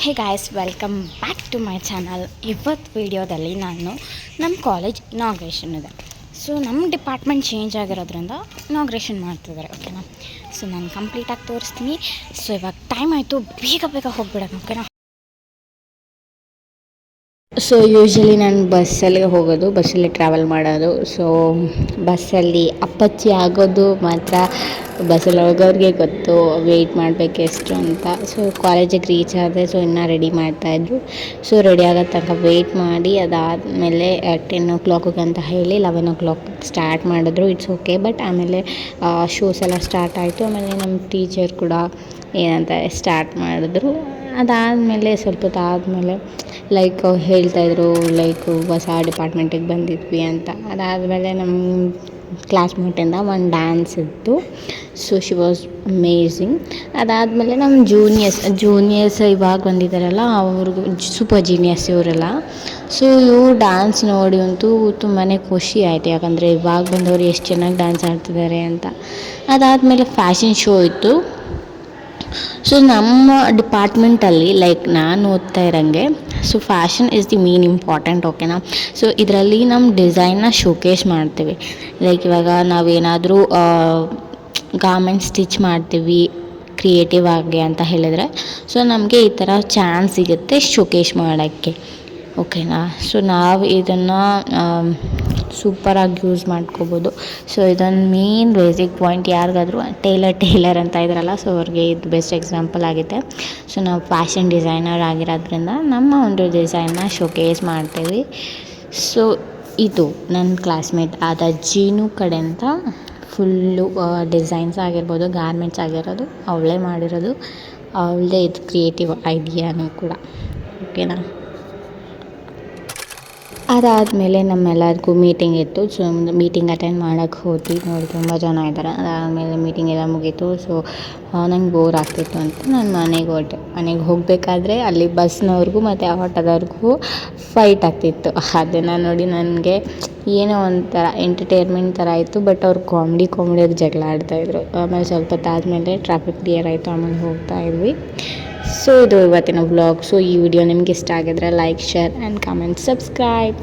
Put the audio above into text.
Hey guys, welcome back to my channel. ಇವತ್ತು ವಿಡಿಯೋದಲ್ಲಿ ನಾನು ನಮ್ಮ ಕಾಲೇಜ್ ಇನಾಗ್ರೇಷನ್ ಇದೆ. ಸೊ ನಮ್ಮ ಡಿಪಾರ್ಟ್ಮೆಂಟ್ ಚೇಂಜ್ ಆಗಿರೋದ್ರಿಂದ ಇನಾಗ್ರೇಷನ್ ಮಾಡ್ತಿದ್ದಾರೆ, ಓಕೆನಾ. ಸೊ ನಾನು ಕಂಪ್ಲೀಟಾಗಿ ತೋರಿಸ್ತೀನಿ. ಸೊ ಇವಾಗ ಟೈಮ್ ಆಯಿತು, ಬೇಗ ಬೇಗ ಹೋಗ್ಬಿಡೋಣ, ಓಕೆನಾ. ಸೊ ಯೂಶ್ವಲಿ ನಾನು ಬಸ್ಸಲ್ಲಿ ಹೋಗೋದು, ಬಸ್ಸಲ್ಲಿ ಟ್ರಾವೆಲ್ ಮಾಡೋದು. ಸೊ ಬಸ್ಸಲ್ಲಿ ಅಪ್ಪಚ್ಚಿ ಆಗೋದು ಮಾತ್ರ ಬಸ್ಸಲ್ಲಿ ಹೋಗೋರಿಗೆ ಗೊತ್ತು, ವೆಯ್ಟ್ ಮಾಡಬೇಕು ಎಷ್ಟು ಅಂತ. ಸೊ ಕಾಲೇಜಿಗೆ ರೀಚ್ ಆದೆ. ಸೊ ಇನ್ನೂ ರೆಡಿ ಮಾಡ್ತಾಯಿದ್ರು. ಸೊ ರೆಡಿ ಆಗೋ ತನಕ ವೆಯ್ಟ್ ಮಾಡಿ, ಅದಾದಮೇಲೆ 10 o'clock ಅಂತ ಹೇಳಿ 11 o'clock ಸ್ಟಾರ್ಟ್ ಮಾಡಿದ್ರು. It's okay. ಬಟ್ ಆಮೇಲೆ ಶೋಸ್ ಎಲ್ಲ ಸ್ಟಾರ್ಟ್ ಆಯಿತು. ಆಮೇಲೆ ನಮ್ಮ ಟೀಚರ್ ಕೂಡ ಏನಂತ ಸ್ಟಾರ್ಟ್ ಮಾಡಿದ್ರು. ಅದಾದಮೇಲೆ ಸ್ವಲ್ಪ ಹೊತ್ತು ಆದಮೇಲೆ ಲೈಕ್ ಹೇಳ್ತಾಯಿದ್ರು, ಲೈಕ್ ಹೊಸ ಡಿಪಾರ್ಟ್ಮೆಂಟಿಗೆ ಬಂದಿದ್ವಿ ಅಂತ. ಅದಾದಮೇಲೆ ನಮ್ಮ ಕ್ಲಾಸ್ಮೇಟಿಂದ ಒಂದು ಡ್ಯಾನ್ಸ್ ಇತ್ತು. So she was amazing. ಅದಾದಮೇಲೆ ನಮ್ಮ ಜೂನಿಯರ್ಸ್ ಇವಾಗ ಬಂದಿದ್ದಾರಲ್ಲ, ಅವ್ರಿಗೂ ಸೂಪರ್ ಜೀನಿಯರ್ಸ್ ಇವರೆಲ್ಲ. ಸೊ ಇವ್ರು ಡ್ಯಾನ್ಸ್ ನೋಡಿ ಅಂತೂ ತುಂಬಾ ಖುಷಿ ಆಯಿತು, ಯಾಕಂದರೆ ಇವಾಗ ಬಂದವರು ಎಷ್ಟು ಚೆನ್ನಾಗಿ ಡ್ಯಾನ್ಸ್ ಆಡ್ತಿದ್ದಾರೆ ಅಂತ. ಅದಾದಮೇಲೆ ಫ್ಯಾಷನ್ ಶೋ ಇತ್ತು. ಸೊ ನಮ್ಮ ಡಿಪಾರ್ಟ್ಮೆಂಟಲ್ಲಿ ಲೈಕ್ ನಾನು ಓದ್ತಾ ಇರೋಂಗೆ, so fashion is the main important, ಓಕೆನಾ. ಸೊ ಇದರಲ್ಲಿ ನಮ್ಮ ಡಿಸೈನ್ನ ಶೋಕೇಸ್ ಮಾಡ್ತೀವಿ. ಲೈಕ್ ಇವಾಗ ನಾವೇನಾದರೂ ಗಾರ್ಮೆಂಟ್ ಸ್ಟಿಚ್ ಮಾಡ್ತೀವಿ ಕ್ರಿಯೇಟಿವ್ ಆಗಿ ಅಂತ ಹೇಳಿದರೆ, ಸೊ ನಮಗೆ ಈ ಥರ ಚಾನ್ಸ್ ಸಿಗುತ್ತೆ ಶೋಕೇಸ್ ಮಾಡೋಕ್ಕೆ, ಓಕೆನಾ. ಸೊ ನಾವು ಇದನ್ನು ಸೂಪರಾಗಿ ಯೂಸ್ ಮಾಡ್ಕೋಬೋದು. ಸೊ ಇದೊಂದು ಮೇನ್ ಬೇಸಿಕ್ ಪಾಯಿಂಟ್. ಯಾರಿಗಾದರೂ ಟೇಲರ್ ಅಂತ ಇದ್ರಲ್ಲ, ಸೊ ಅವ್ರಿಗೆ ಇದು ಬೆಸ್ಟ್ ಎಕ್ಸಾಂಪಲ್ ಆಗಿದೆ. ಸೊ ನಾವು ಫ್ಯಾಷನ್ ಡಿಸೈನರ್ ಆಗಿರೋದ್ರಿಂದ ನಮ್ಮ ಒಂದು ಡಿಸೈನ್ನ ಶೋಕೇಸ್ ಮಾಡ್ತೀವಿ. ಸೊ ಇದು ನನ್ನ ಕ್ಲಾಸ್ಮೇಟ್ ಆದ ಜೀನು ಕಡೆಯಿಂದ ಫುಲ್ಲು ಡಿಸೈನ್ಸ್ ಆಗಿರ್ಬೋದು, ಗಾರ್ಮೆಂಟ್ಸ್ ಆಗಿರೋದು ಅವಳೇ ಮಾಡಿರೋದು. ಅವಳದೇ ಇದು ಕ್ರಿಯೇಟಿವ್ ಐಡಿಯಾನು ಕೂಡ, ಓಕೆನಾ. ಅದಾದಮೇಲೆ ನಮ್ಮೆಲ್ಲರಿಗೂ ಮೀಟಿಂಗ್ ಇತ್ತು. ಸೊ ಮೀಟಿಂಗ್ ಅಟೆಂಡ್ ಮಾಡೋಕ್ಕೆ ಹೋದ್ವಿ. ನೋಡಿ ತುಂಬ ಜನ ಇದ್ದಾರೆ. ಅದಾದಮೇಲೆ ಮೀಟಿಂಗ್ ಎಲ್ಲ ಮುಗೀತು. ಸೊ ನಂಗೆ ಬೋರ್ ಆಗ್ತಿತ್ತು ಅಂತ ನಾನು ಮನೆಗೆ ಹೊರಟೆ. ಮನೆಗೆ ಹೋಗಬೇಕಾದ್ರೆ ಅಲ್ಲಿ ಬಸ್ನವ್ರಿಗೂ ಮತ್ತು ಆಟೋದವ್ರಿಗೂ ಫೈಟ್ ಆಗ್ತಿತ್ತು. ಅದನ್ನು ನೋಡಿ ನನಗೆ ಏನೋ ಒಂಥರ ಎಂಟರ್ಟೈನ್ಮೆಂಟ್ ಥರ ಆಯಿತು. ಬಟ್ ಅವ್ರು ಕಾಮಿಡಿಯಾಗಿ ಜಗಳ ಆಡ್ತಾಯಿದ್ರು. ಆಮೇಲೆ ಸ್ವಲ್ಪ ಹೊತ್ತಾದಮೇಲೆ ಟ್ರಾಫಿಕ್ ಕ್ಲಿಯರ್ ಆಯಿತು. ಆಮೇಲೆ ಹೋಗ್ತಾಯಿದ್ವಿ. ಸೊ ಇದು ಇವತ್ತಿನ ವ್ಲಾಗ್. ಸೊ ಈ ವಿಡಿಯೋ ನಿಮ್ಗೆ ಇಷ್ಟ ಆಗಿದ್ರೆ like, share and comment, subscribe.